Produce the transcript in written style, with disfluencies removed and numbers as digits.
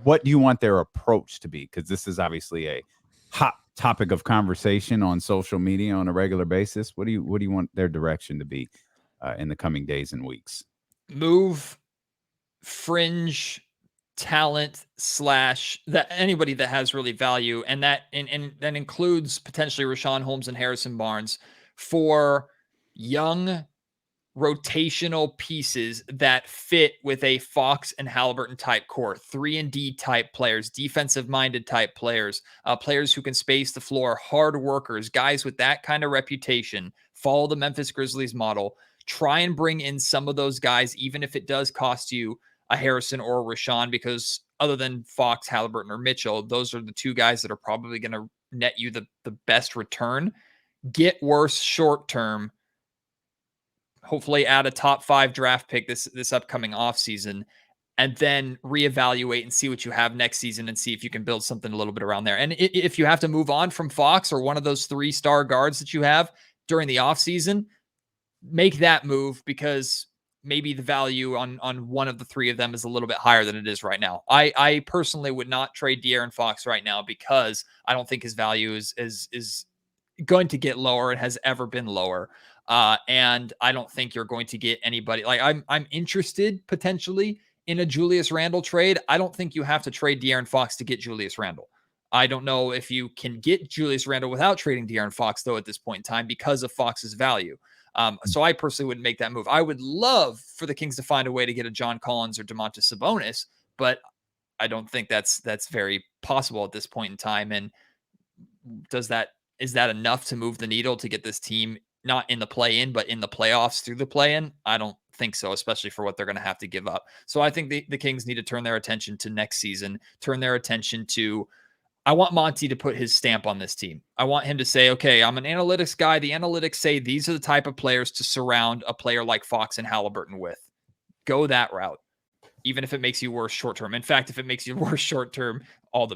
what do you want their approach to be? Because this is obviously a hot topic of conversation on social media on a regular basis. What do you want their direction to be in the coming days and weeks? Move fringe talent slash that anybody that has really value, and that includes potentially Rashawn Holmes and Harrison Barnes, for young rotational pieces that fit with a Fox and Halliburton type core, 3-and-D type players, defensive minded type players, players who can space the floor, hard workers, guys with that kind of reputation. Follow the Memphis Grizzlies model. Try and bring in some of those guys, even if it does cost you a Harrison or a Rashawn, because other than Fox, Halliburton, or Mitchell, those are the two guys that are probably going to net you the best return. Get worse short term, hopefully add a top 5 draft pick this upcoming offseason, and then reevaluate and see what you have next season and see if you can build something a little bit around there. And if you have to move on from Fox or one of those 3-star guards that you have during the offseason, make that move, because maybe the value on one of the 3 of them is a little bit higher than it is right now. I personally would not trade De'Aaron Fox right now, because I don't think his value is going to get lower. It has ever been lower. And I don't think you're going to get anybody. Like, I'm interested potentially in a Julius Randle trade. I don't think you have to trade De'Aaron Fox to get Julius Randle. I don't know if you can get Julius Randle without trading De'Aaron Fox, though, at this point in time, because of Fox's value. So I personally wouldn't make that move. I would love for the Kings to find a way to get a John Collins or Domantas Sabonis, but I don't think that's very possible at this point in time. And is that enough to move the needle to get this team not in the play-in, but in the playoffs through the play-in? I don't think so, especially for what they're going to have to give up. So I think the Kings need to turn their attention to next season, turn their attention to, I want Monty to put his stamp on this team. I want him to say, okay, I'm an analytics guy. The analytics say these are the type of players to surround a player like Fox and Halliburton with. Go that route, even if it makes you worse short-term. In fact, if it makes you worse short-term, all the better.